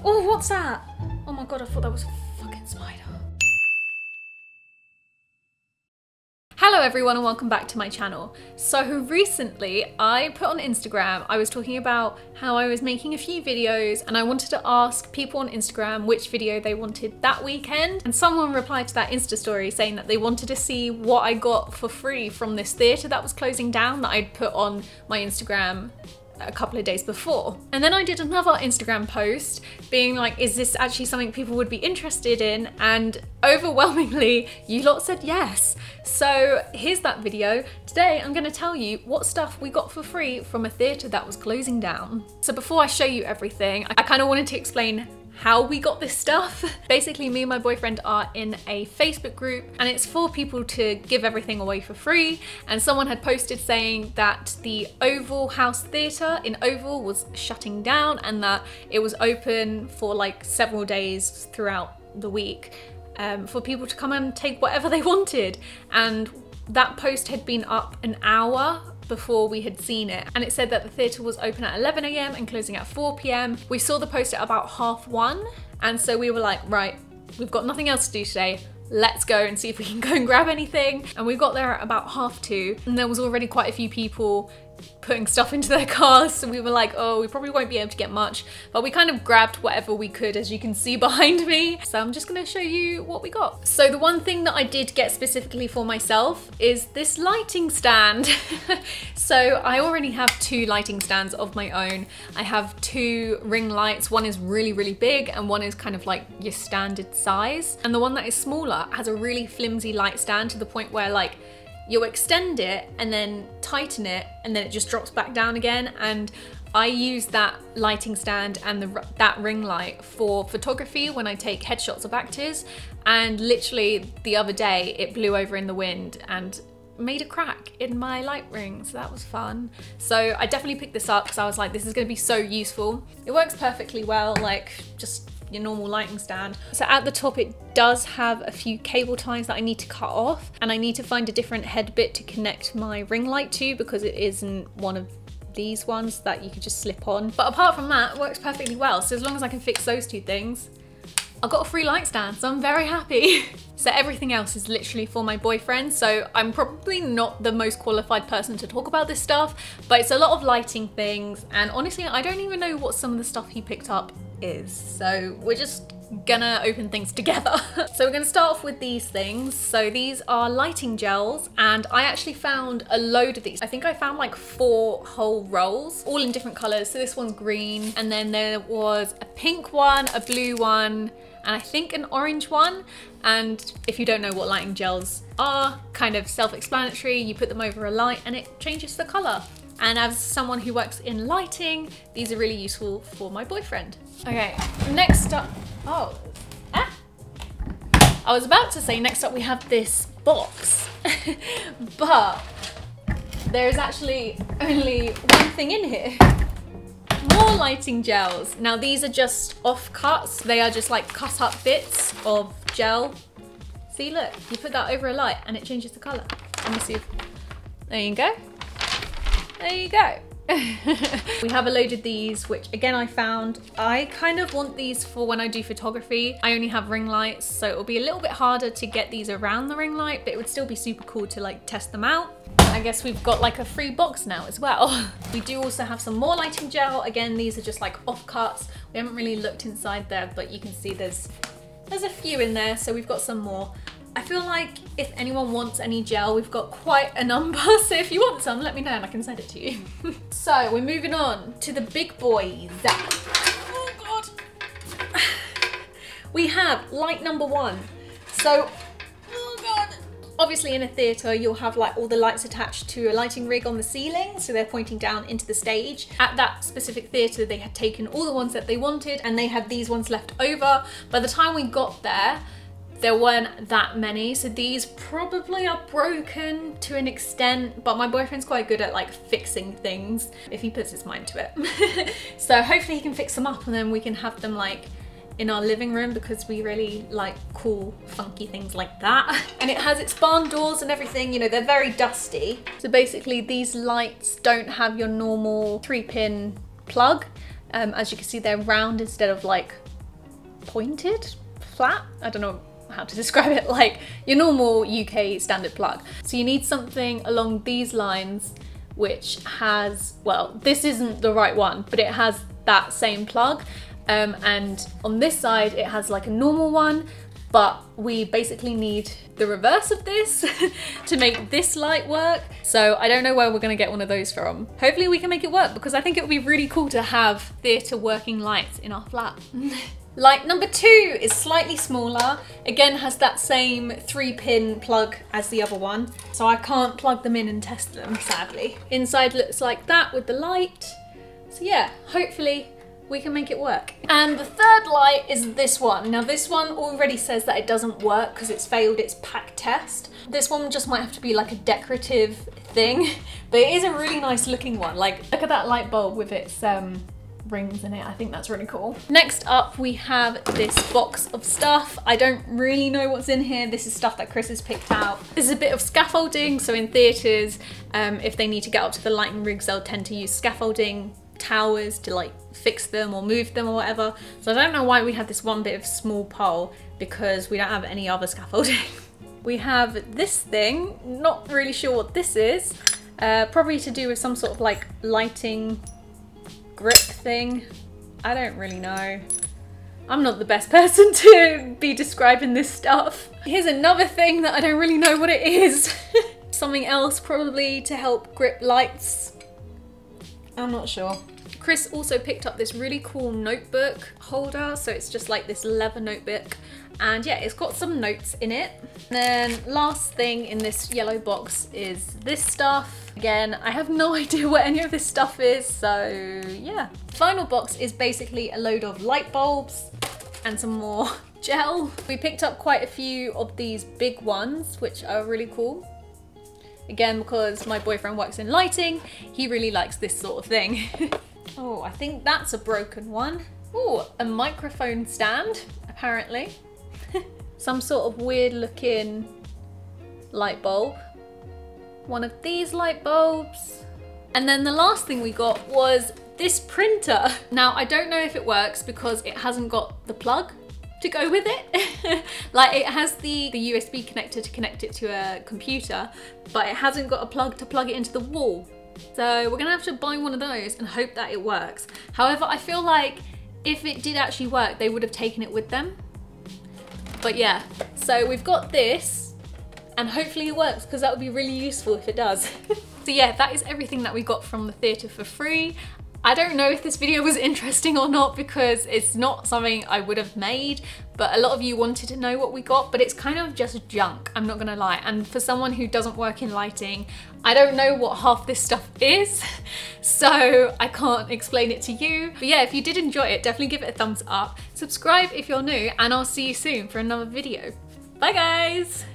Oh, what's that? Oh my god, I thought that was a fucking spider. Hello everyone and welcome back to my channel. So recently I put on Instagram, I was talking about how I was making a few videos and I wanted to ask people on Instagram which video they wanted that weekend, and someone replied to that Insta story saying that they wanted to see what I got for free from this theatre that was closing down that I'd put on my Instagram a couple of days before. And then I did another Instagram post being like, is this actually something people would be interested in? And overwhelmingly, you lot said yes. So here's that video. Today I'm gonna tell you what stuff we got for free from a theatre that was closing down. So before I show you everything, I kind of wanted to explain how we got this stuff. Basically, me and my boyfriend are in a Facebook group and it's for people to give everything away for free. And someone had posted saying that the Oval House Theatre in Oval was shutting down and that it was open for like several days throughout the week for people to come and take whatever they wanted. And that post had been up an hour before we had seen it, and it said that the theatre was open at 11 AM and closing at 4 PM. We saw the post at about 1:30, and so we were like, right, we've got nothing else to do today, let's go and see if we can go and grab anything. And we got there at about 2:30 and there was already quite a few people putting stuff into their cars, so we were like, oh, we probably won't be able to get much, but we kind of grabbed whatever we could, as you can see behind me. So I'm just gonna show you what we got. So the one thing that I did get specifically for myself is this lighting stand. So I already have 2 lighting stands of my own. I have 2 ring lights. One is really, really big and one is kind of like your standard size. And the one that is smaller has a really flimsy light stand to the point where like you'll extend it and then tighten it and then it just drops back down again. And I use that lighting stand and that ring light for photography when I take headshots of actors. And literally the other day it blew over in the wind and made a crack in my light ring, so that was fun. So I definitely picked this up because I was like, this is gonna be so useful. It works perfectly well, like just your normal lighting stand. So at the top it does have a few cable ties that I need to cut off, and I need to find a different head bit to connect my ring light to because it isn't one of these ones that you could just slip on. But apart from that, it works perfectly well. So as long as I can fix those 2 things, I got a free light stand, so I'm very happy. So everything else is literally for my boyfriend, so I'm probably not the most qualified person to talk about this stuff, but it's a lot of lighting things, and honestly I don't even know what some of the stuff he picked up is, so we're just gonna open things together. So we're gonna start off with these things. So these are lighting gels, and I actually found a load of these. I think I found like 4 whole rolls, all in different colors. So this one's green, and then there was a pink one, a blue one, and I think an orange one. And if you don't know what lighting gels are, kind of self-explanatory, you put them over a light and it changes the color. And as someone who works in lighting, these are really useful for my boyfriend. Okay, next up, I was about to say next up we have this box, but there's actually only one thing in here. More lighting gels. Now these are just offcuts. They are just like cut up bits of gel. See, look, you put that over a light and it changes the color. Let me see if, there you go. There you go. We have a load of these, which again I found. I kind of want these for when I do photography. I only have ring lights, so it'll be a little bit harder to get these around the ring light, but it would still be super cool to like test them out. I guess we've got like a free box now as well. We do also have some more lighting gel. Again, these are just like offcuts. We haven't really looked inside there, but you can see there's a few in there, so we've got some more. I feel like if anyone wants any gel, we've got quite a number, so if you want some, let me know and I can send it to you. So we're moving on to the big boys. Oh God. We have light number 1. So, oh God. Obviously in a theatre, you'll have like all the lights attached to a lighting rig on the ceiling, so they're pointing down into the stage. At that specific theatre, they had taken all the ones that they wanted and they had these ones left over. By the time we got there weren't that many, so these probably are broken to an extent, but my boyfriend's quite good at like fixing things if he puts his mind to it. So hopefully he can fix them up and then we can have them like in our living room, because we really like cool, funky things like that. And it has its barn doors and everything, you know, they're very dusty. So basically these lights don't have your normal 3-pin plug. As you can see, they're round instead of like pointed, flat, I don't know how to describe it, like your normal UK standard plug. So you need something along these lines which has, well, this isn't the right one, but it has that same plug. And on this side, it has like a normal one, but we basically need the reverse of this to make this light work. So I don't know where we're gonna get one of those from. Hopefully we can make it work, because I think it would be really cool to have theatre working lights in our flat. Light number 2 is slightly smaller. Again, has that same 3-pin plug as the other one. So I can't plug them in and test them, sadly. Inside looks like that with the light. So yeah, hopefully we can make it work. And the third light is this one. Now this one already says that it doesn't work because it's failed its pack test. This one just might have to be like a decorative thing, but it is a really nice looking one. Like, look at that light bulb with its rings in it. I think that's really cool. Next up, we have this box of stuff. I don't really know what's in here. This is stuff that Chris has picked out. This is a bit of scaffolding. So in theatres, if they need to get up to the lighting rigs, they'll tend to use scaffolding towers to like fix them or move them or whatever. So I don't know why we have this one bit of small pole, because we don't have any other scaffolding. We have this thing, not really sure what this is. Probably to do with some sort of like lighting grip thing. I don't really know. I'm not the best person to be describing this stuff. Here's another thing that I don't really know what it is. Something else probably to help grip lights. I'm not sure. Chris also picked up this really cool notebook holder. So it's just like this leather notebook. And yeah, it's got some notes in it. And then last thing in this yellow box is this stuff. Again, I have no idea what any of this stuff is, so yeah. Final box is basically a load of light bulbs and some more gel. We picked up quite a few of these big ones, which are really cool. Again, because my boyfriend works in lighting, he really likes this sort of thing. Oh, I think that's a broken one. Oh, a microphone stand, apparently. Some sort of weird looking light bulb. One of these light bulbs. And then the last thing we got was this printer. Now, I don't know if it works because it hasn't got the plug to go with it. Like, it has the USB connector to connect it to a computer, but it hasn't got a plug to plug it into the wall. So we're gonna have to buy one of those and hope that it works. However, I feel like if it did actually work, they would have taken it with them. But yeah, so we've got this, and hopefully it works, because that would be really useful if it does. So yeah, that is everything that we got from the theatre for free. I don't know if this video was interesting or not, because it's not something I would have made, but a lot of you wanted to know what we got, but it's kind of just junk, I'm not gonna lie. And for someone who doesn't work in lighting, I don't know what half this stuff is, so I can't explain it to you. But yeah, if you did enjoy it, definitely give it a thumbs up. Subscribe if you're new, and I'll see you soon for another video. Bye guys!